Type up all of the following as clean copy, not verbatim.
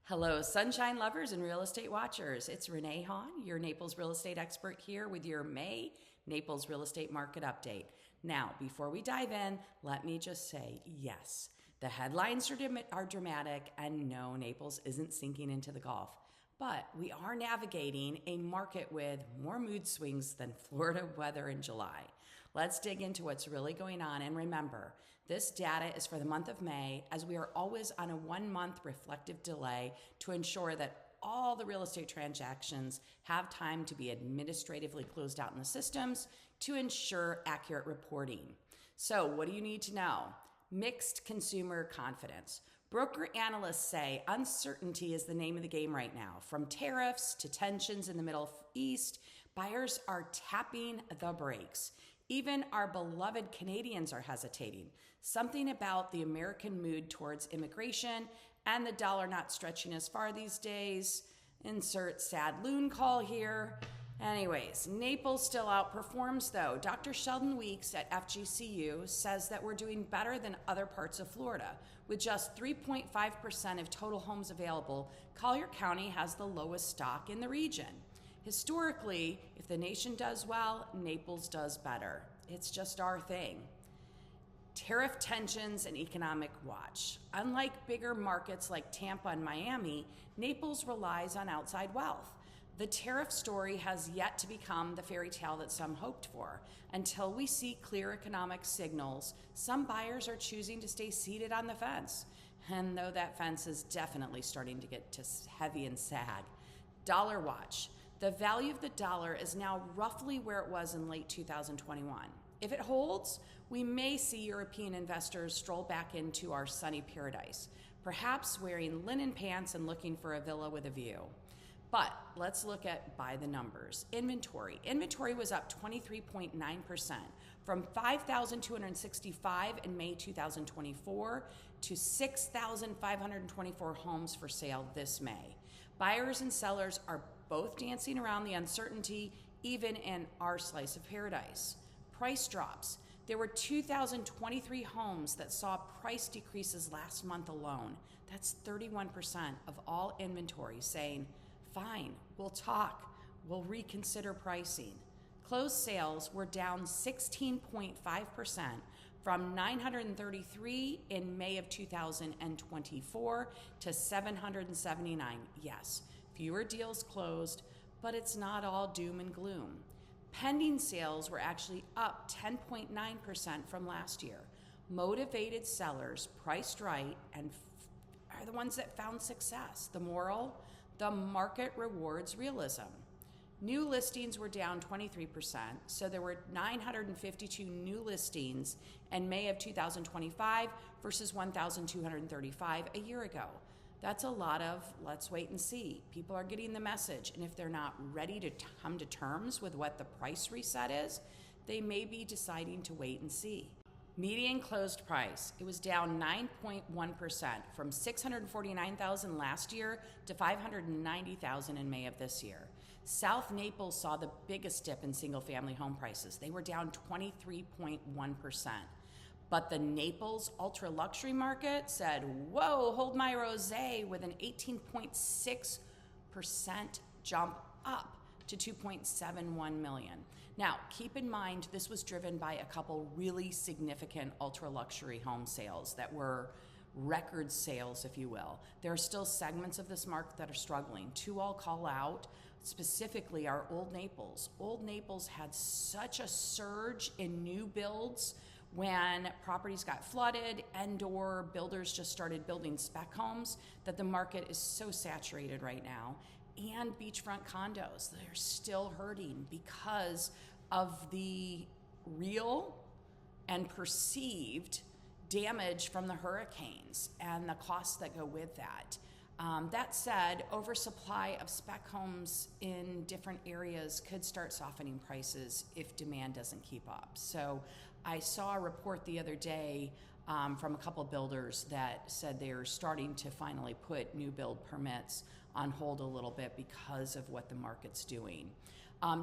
Hello, sunshine lovers and real estate watchers. It's Renee Hahn, your Naples Real Estate Expert, here with your May Naples Real Estate Market Update. Now, before we dive in, let me just say, yes, the headlines are dramatic, and no, Naples isn't sinking into the Gulf. But we are navigating a market with more mood swings than Florida weather in July. Let's dig into what's really going on. And remember, this data is for the month of May, as we are always on a 1-month reflective delay to ensure that all the real estate transactions have time to be administratively closed out in the systems to ensure accurate reporting. So what do you need to know? Mixed consumer confidence. Broker analysts say uncertainty is the name of the game right now. From tariffs to tensions in the Middle East, buyers are tapping the brakes. Even our beloved Canadians are hesitating. Something about the American mood towards immigration and the dollar not stretching as far these days. Insert sad loon call here. Anyways, Naples still outperforms though. Dr. Sheldon Weeks at FGCU says that we're doing better than other parts of Florida. With just 3.5% of total homes available, Collier County has the lowest stock in the region. Historically, if the nation does well, Naples does better. It's just our thing. Tariff tensions and economic watch. Unlike bigger markets like Tampa and Miami, Naples relies on outside wealth. The tariff story has yet to become the fairy tale that some hoped for. Until we see clear economic signals, some buyers are choosing to stay seated on the fence. And though that fence is definitely starting to get heavy and sag. Dollar watch. The value of the dollar is now roughly where it was in late 2021. If it holds, we may see European investors stroll back into our sunny paradise, perhaps wearing linen pants and looking for a villa with a view. But let's look at by the numbers. Inventory. Inventory was up 23.9% from 5,265 in May 2024 to 6,524 homes for sale this May. Buyers and sellers are both dancing around the uncertainty, even in our slice of paradise. Price drops. There were 2,023 homes that saw price decreases last month alone. That's 31% of all inventory saying, fine, we'll talk, we'll reconsider pricing. Closed sales were down 16.5% from 933 in May of 2024 to 779. Yes, fewer deals closed, but it's not all doom and gloom. Pending sales were actually up 10.9% from last year. Motivated sellers, priced right, and are the ones that found success. The moral? The market rewards realism. New listings were down 23%, so there were 952 new listings in May of 2025 versus 1,235 a year ago. That's a lot of let's wait and see. People are getting the message, and if they're not ready to come to terms with what the price reset is, they may be deciding to wait and see. Median closed price, it was down 9.1% from $649,000 last year to $590,000 in May of this year. South Naples saw the biggest dip in single-family home prices. They were down 23.1%. But the Naples ultra-luxury market said, whoa, hold my rosé, with an 18.6% jump up to 2.71 million. Now, keep in mind, this was driven by a couple really significant ultra-luxury home sales that were record sales, if you will. There are still segments of this market that are struggling. Two I'll call out, specifically our Old Naples. Old Naples had such a surge in new builds when properties got flooded and/or builders just started building spec homes that the market is so saturated right now. And beachfront condos, they're still hurting because of the real and perceived damage from the hurricanes and the costs that go with that. That said, oversupply of spec homes in different areas could start softening prices if demand doesn't keep up. So I saw a report the other day from a couple of builders that said they're starting to finally put new build permits on hold a little bit because of what the market's doing.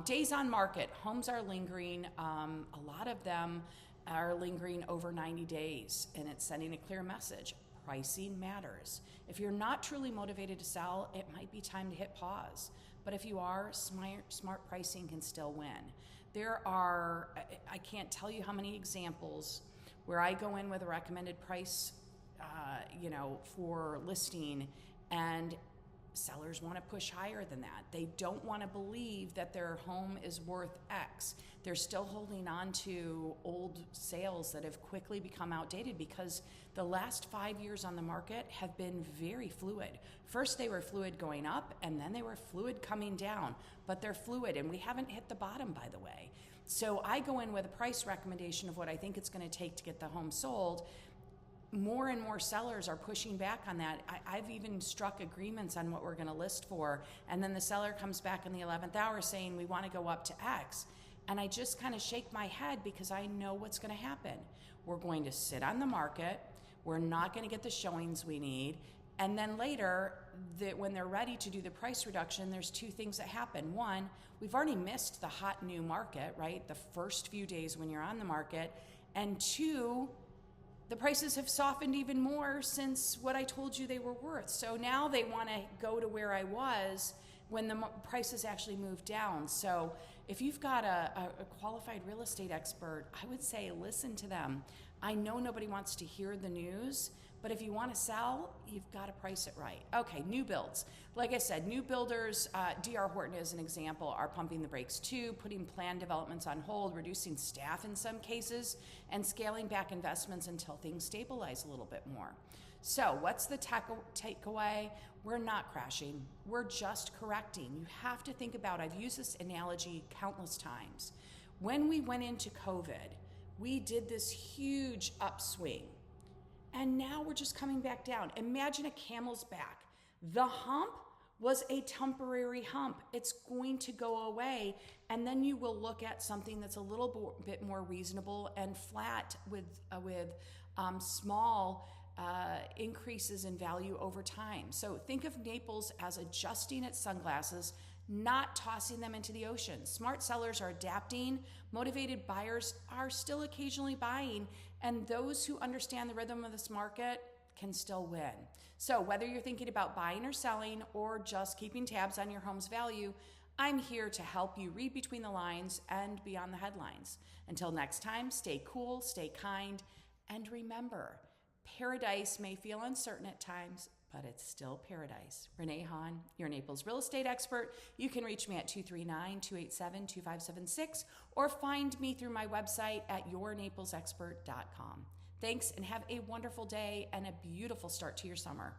Days on market, homes are lingering. A lot of them are lingering over 90 days, and it's sending a clear message. pricing matters. If you're not truly motivated to sell, it might be time to hit pause. But if you are, smart pricing can still win. There are, I can't tell you how many examples where I go in with a recommended price, for listing, and sellers want to push higher than that. They don't want to believe that their home is worth X. They're still holding on to old sales that have quickly become outdated because the last 5 years on the market have been very fluid. First they were fluid going up, and then they were fluid coming down, but they're fluid, and we haven't hit the bottom, by the way. So I go in with a price recommendation of what I think it's going to take to get the home sold. More and more sellers are pushing back on that. I've even struck agreements on what we're going to list for, and then the seller comes back in the 11th hour saying we want to go up to X. And I just kind of shake my head because I know what's going to happen. We're going to sit on the market. We're not going to get the showings we need. And then later, when they're ready to do the price reduction, there's two things that happen. One, we've already missed the hot new market, right? The first few days when you're on the market. And two, the prices have softened even more since what I told you they were worth. So now they want to go to where I was when the prices actually moved down. So if you've got a qualified real estate expert, I would say listen to them. I know nobody wants to hear the news, but if you want to sell, you've got to price it right. Okay, new builds. Like I said, new builders, D.R. Horton as an example, are pumping the brakes too, putting planned developments on hold, reducing staff in some cases, and scaling back investments until things stabilize a little bit more. So what's the takeaway? We're not crashing. We're just correcting. You have to think about, I've used this analogy countless times. When we went into COVID, we did this huge upswing. And now we're just coming back down. Imagine a camel's back. The hump was a temporary hump. It's going to go away. And then you will look at something that's a little bit more reasonable and flat with small increases in value over time. So think of Naples as adjusting its sunglasses, not tossing them into the ocean. Smart sellers are adapting. Motivated buyers are still occasionally buying. And those who understand the rhythm of this market can still win. So whether you're thinking about buying or selling or just keeping tabs on your home's value, I'm here to help you read between the lines and beyond the headlines. Until next time, stay cool, stay kind, and remember, paradise may feel uncertain at times, but it's still paradise. Renee Hahn, your Naples real estate expert. You can reach me at 239-287-2576 or find me through my website at yournaplesexpert.com. Thanks, and have a wonderful day and a beautiful start to your summer.